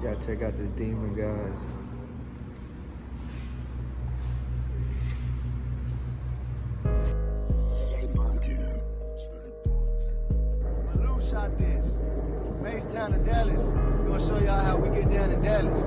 Gotta check out this demon, guys. Malou shot this from Macestown to Dallas. We're gonna show y'all how we get down to Dallas.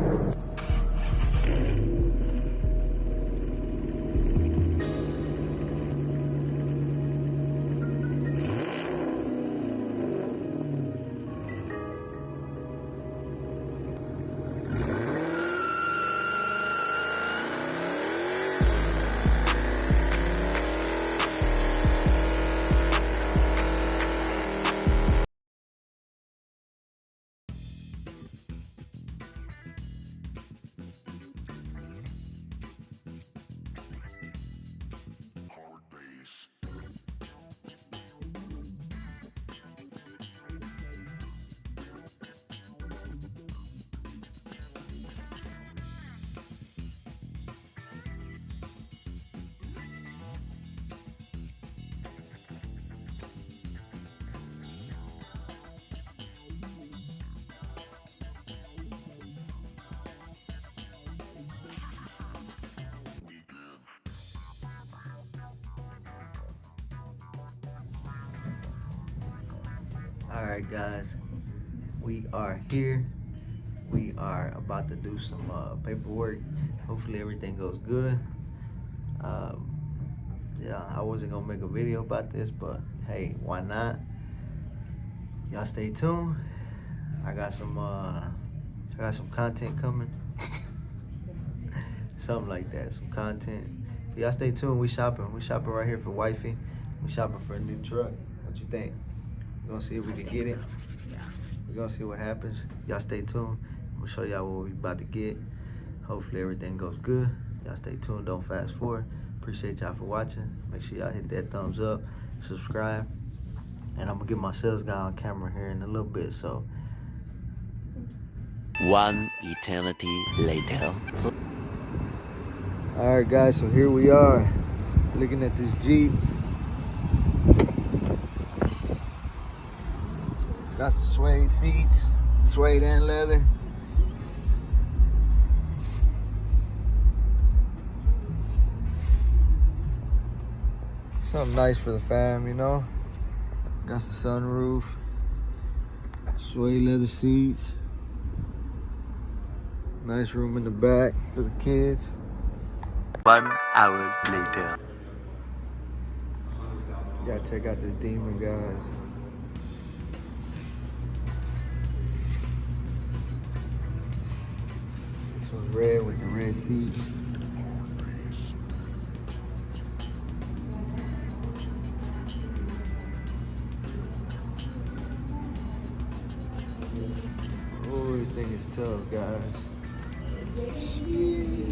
Alright guys, we are here. We are about to do some paperwork. Hopefully everything goes good. Yeah, I wasn't gonna make a video about this, but hey, why not? Y'all stay tuned. I got some content coming. Something like that, some content. Y'all stay tuned. We shopping right here for wifey. We shopping for a new truck. What you think? We're gonna see if we can get it. We're gonna see what happens. Y'all stay tuned. I'm gonna show y'all what we about to get. Hopefully everything goes good. Y'all stay tuned, don't fast forward. Appreciate y'all for watching. Make sure y'all hit that thumbs up, subscribe. And I'm gonna get my sales guy on camera here in a little bit, so. One eternity later. Alright guys, so here we are, looking at this Jeep. Got some suede seats, suede and leather. Something nice for the fam, you know. Got the sunroof, suede leather seats. Nice room in the back for the kids. 1 hour later. Gotta check out this demon, guys. This one's red with the red seats. Oh, this thing is tough, guys. Sweet.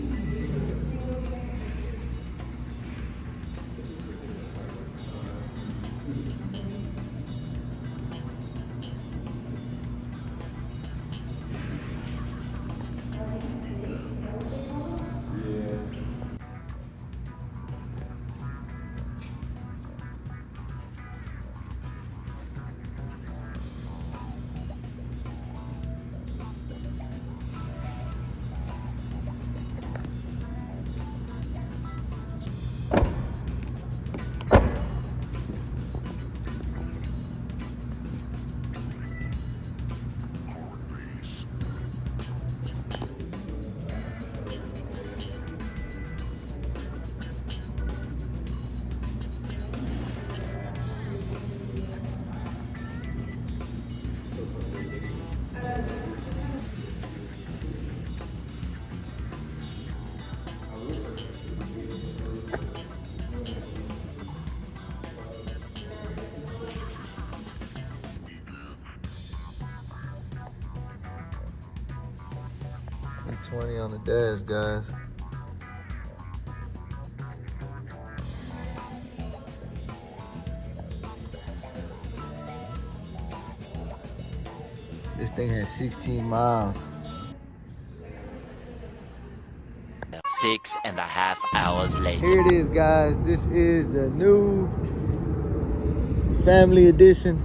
$20 on the dash, guys. This thing has 16 miles. 6.5 hours later. Here it is, guys. This is the new family edition.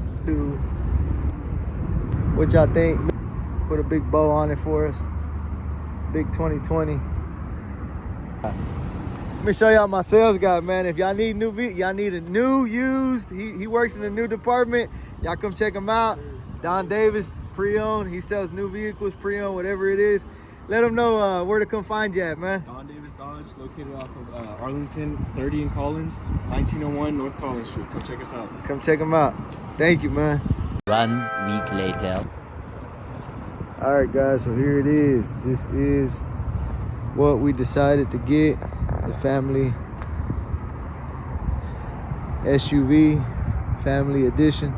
What y'all think? Put a big bow on it for us. Big 2020. Let me show y'all my sales guy, man. If y'all need y'all need a new, used, he works in the new department. Y'all come check him out. Don Davis, pre-owned. He sells new vehicles, pre-owned, whatever it is. Let him know where to come find you at, man. Don Davis Dodge, located off of Arlington, 30 in Collins, 1901 North Collins Street. Come check us out. Come check him out. Thank you, man. 1 week later. All right, guys, so here it is. This is what we decided to get, the family SUV, family edition.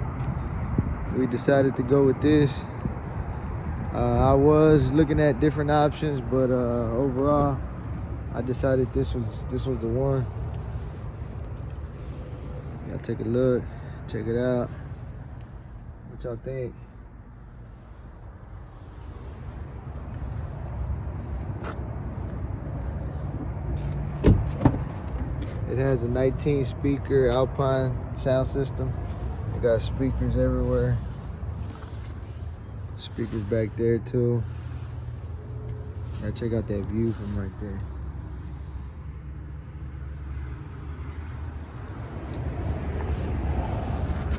We decided to go with this. I was looking at different options, but overall, I decided this was the one. Y'all take a look, check it out. What y'all think? It has a 19 speaker Alpine sound system. It got speakers everywhere. Speakers back there too. Now check out that view from right there.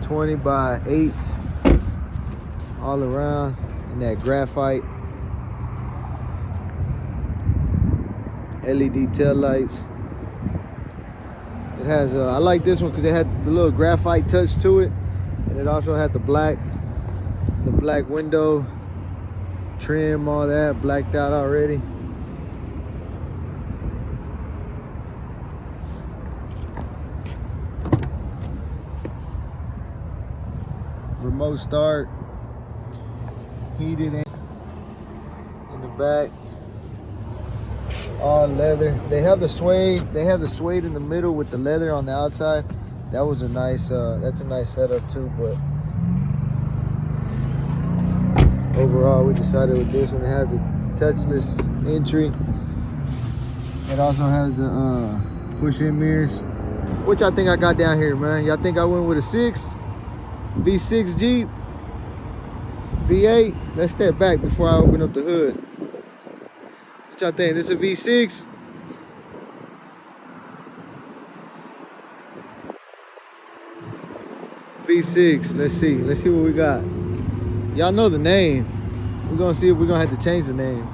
$20 by 8s all around in that graphite. LED tail lights. It has I like this one because it had the little graphite touch to it, and it also had the black window trim, all that blacked out already. Remote start, heated in the back. All leather. They have the suede. They have the suede in the middle with the leather on the outside. That was a nice. That's a nice setup too. But overall, we decided with this one. It has a touchless entry. It also has the push-in mirrors. What y'all think I got down here, man? Y'all think I went with a V6 Jeep, V8? Let's step back before I open up the hood. What y'all think? This a V6? V6. Let's see. Let's see what we got. Y'all know the name. We're gonna see if we're gonna have to change the name.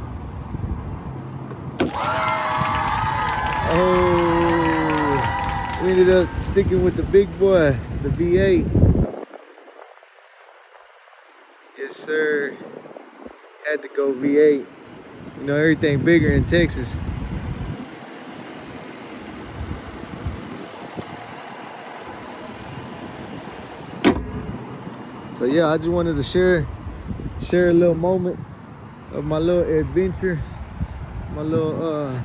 Oh, we ended up sticking with the big boy, the V8. Yes, sir. Had to go V8. You know, everything bigger in Texas. So yeah, I just wanted to share a little moment of my little adventure, my little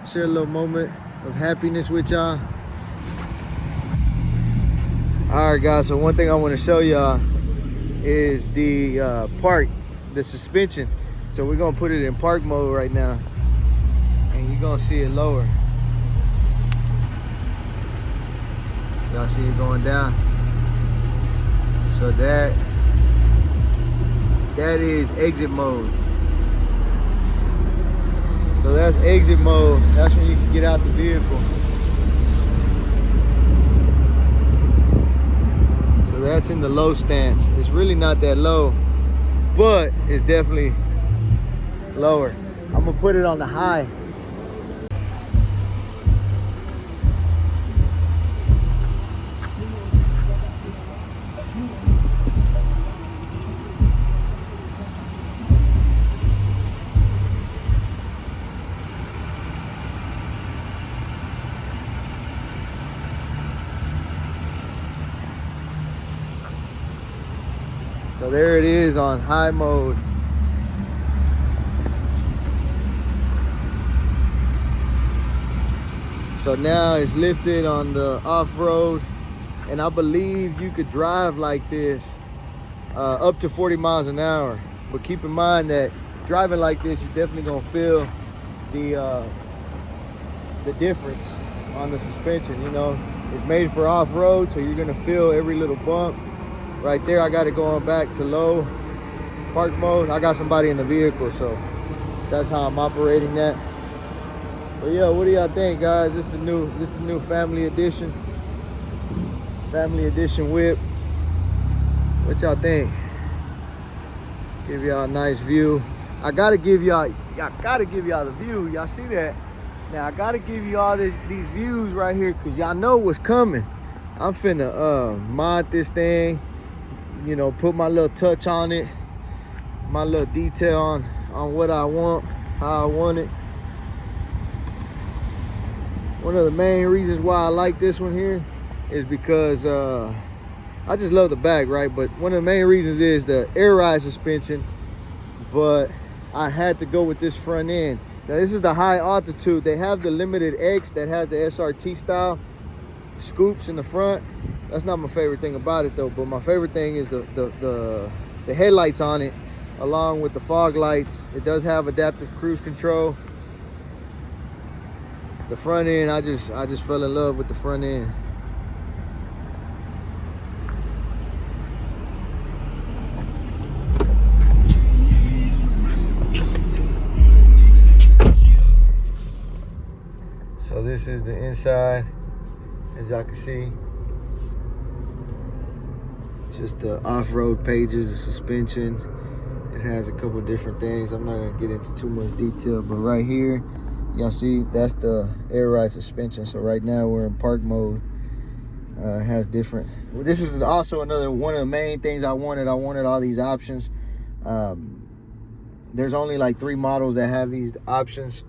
share a little moment of happiness with y'all. All right, guys. So one thing I want to show y'all is the park, the suspension. So we're gonna put it in park mode right now, and you're gonna see it lower. Y'all see it going down. So that is exit mode. So that's exit mode. That's when you can get out the vehicle. So that's in the low stance. It's really not that low, but it's definitely lower. I'm gonna put it on the high. So there it is on high mode. So now it's lifted on the off-road, and I believe you could drive like this up to 40 miles an hour. But keep in mind that driving like this, you're definitely gonna feel the difference on the suspension. You know, it's made for off-road, so you're gonna feel every little bump. Right there, I got it going back to low. park mode. I got somebody in the vehicle, so that's how I'm operating that. But yeah, what do y'all think, guys? This is the new family edition. Family edition whip. What y'all think? Give y'all a nice view. I gotta give y'all the view. Y'all see that? Now I gotta give you all these views right here, cause y'all know what's coming. I'm finna mod this thing, you know, put my little touch on it, my little detail on what I want, how I want it. One of the main reasons why I like this one here is because I just love the back, right? But one of the main reasons is the air ride suspension, but I had to go with this front end. Now this is the high altitude. They have the Limited X that has the SRT style scoops in the front. That's not my favorite thing about it though, but my favorite thing is the headlights on it, along with the fog lights. It does have adaptive cruise control. The front end, I just fell in love with the front end. So this is the inside, as y'all can see. Just the off-road pages, the suspension. It has a couple different things. I'm not gonna get into too much detail, but right here, y'all see, that's the air ride suspension. So right now we're in park mode. It has different. This is also another one of the main things I wanted. I wanted all these options. There's only like 3 models that have these options.